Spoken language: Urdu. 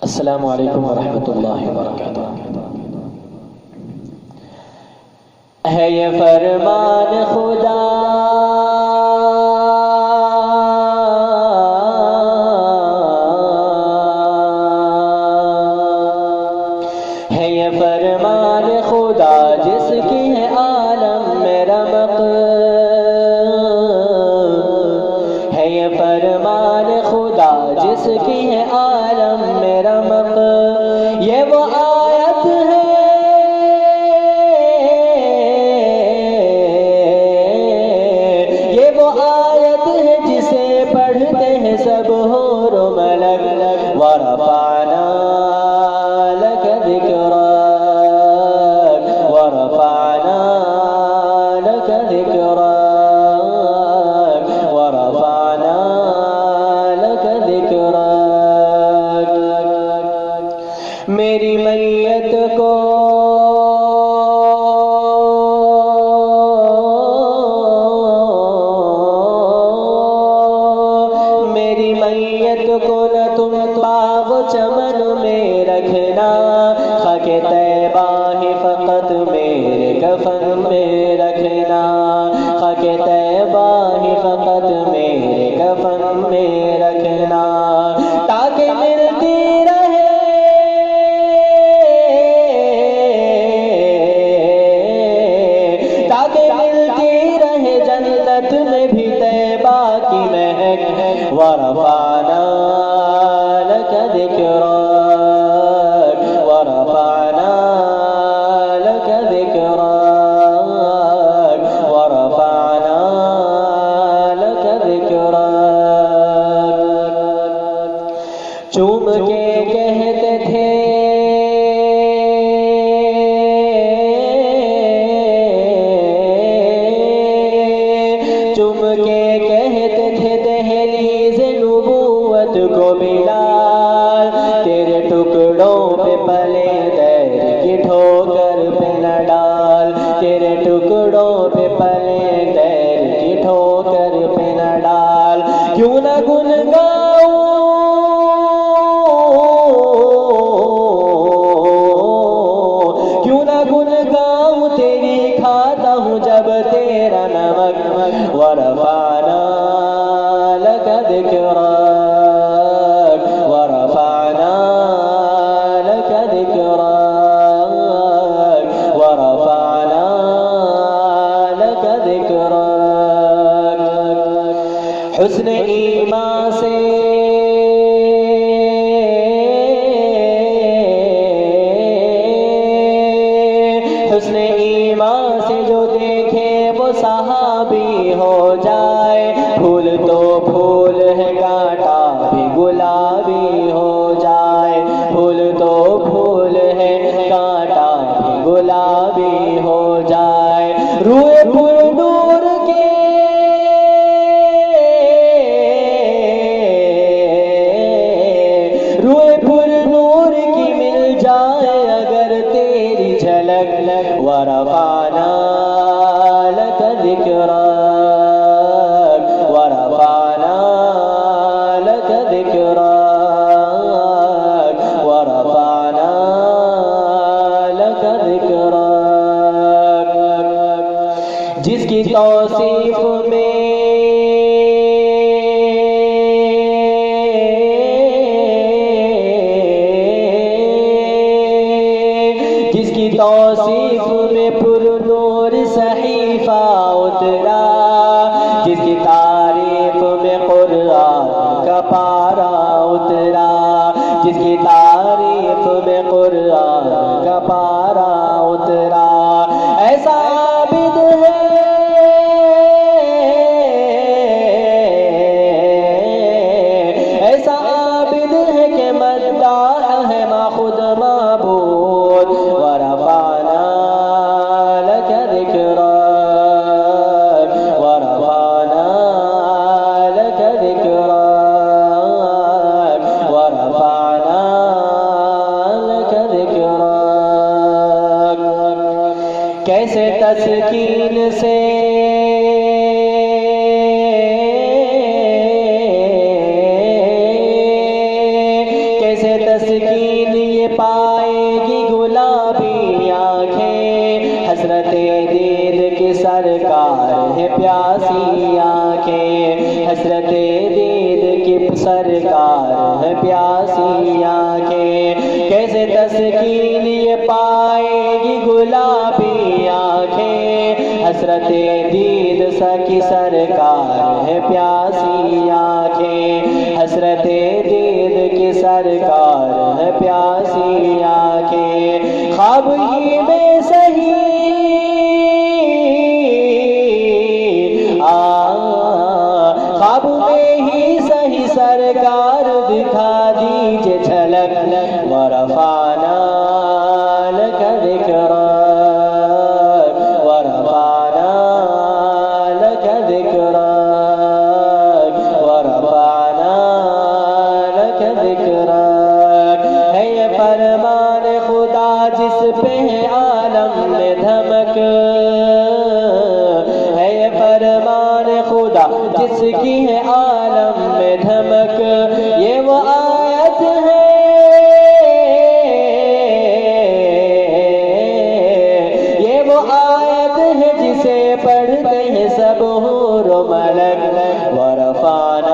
السلام علیکم ورحمۃ اللہ وبرکاتہ۔ ہے یہ فرمان خدا ہے یہ فرمان خدا جس کی ہے عالم میں رمق، ہے یہ فرمان خدا جس کی ہے عالم میں رمق، یہ وہ آیت ہے یہ وہ آیت ہے جسے پڑھتے ہیں سب حور و ملک، وَرَفَعْنَا لَكَ ذِكْرَكَ وَرَفَعْنَا لَكَ ذِكْرَكَ وَرَفَعْنَا لَكَ ذِكْرَكَ۔ میری میت کو نہ تم باغ چمن میں رکھنا، خاک طیبہ ہی فقط میرے کفن میں رکھنا، خاک طیبہ ہی فقط میرے کفن میں رکھنا، تاکہ ملتی رہے جنت میں بھی طیبہ کی مہک، وَرَفَعْنَا لَكَ ذِكْرَكَ وَرَفَعْنَا لَكَ ذِكْرَكَ وَرَفَعْنَا لَكَ ذِكْرَكَ۔ چوم کے کہتے تھے دہلیز نبوت کو بلال، تیرے ٹکڑوں پہ پلے دیر کی ٹھوکر پہ نہ ڈال، تیرے ٹکڑوں پہ پلے دیر کی ٹھوکر پہ نہ ڈال، کیوں نہ گنگاؤں تیری کھاتا ہوں جب تیرا نمک، وَرَفَعْنَا لَكَ ذِكْرَكَ وَرَفَعْنَا لَكَ ذِكْرَكَ وَرَفَعْنَا لَكَ ذِكْرَكَ۔ حسن ایمان سے حسن ایمان سے جو دیکھے وہ صحابی ہو جائے، پھول تو پھول ہے کانٹا بھی گلابی ہو جائے، پھول تو پھول ہے کانٹا بھی گلابی ہو جائے، روئے پر نور کے روئے پر نور کی مل جائے اگر تیری جھلک، وَرَفَعْنَا لَكَ ذِكْرَكَ وَرَفَعْنَا لَكَ ذِكْرَكَ وَرَفَعْنَا لَكَ ذِكْرَكَ۔ جس کی توصیف میں پر نور صحیفہ اترا، جس کی تعریف میں قرآن کا پارا اترا، جس کی تعریف میں قرآن کا پارا اترا، ایسا عابد ہے ایسا عابد ہے کہ مداح ہے ما خود معبود، وَرَفَعْنَا لَكَ ذِكْرَكَ وَرَفَعْنَا لَكَ ذِكْرَكَ وَرَفَعْنَا لَكَ ذِكْرَكَ۔ کیسے تسکین سے کیسے تسکین ہے پیاسی آنکھیں، کیسے تسکین یہ پائے گی گلابی آنکھیں، حسرت دید کی سرکار ہے پیاسی آنکھیں، حسرت دید کی سرکار ہے پیاسی آنکھیں، خواب ہی میں سہی خواب میں ہی سہی سرکار دکھا دیجئے جھلک، ورفعنا لک ذکرک ورفعنا لک ذکرک ورفعنا لک ذکرک، ہے یہ فرمان خدا جس پہ ہے عالم میں دھمک، ہے یہ فرمان خدا جس کی ہے عالم میں دھمک، یہ وہ آیت ہے یہ وہ آیت ہے جسے پڑھتے ہیں سب حور و ملک، ورفعنا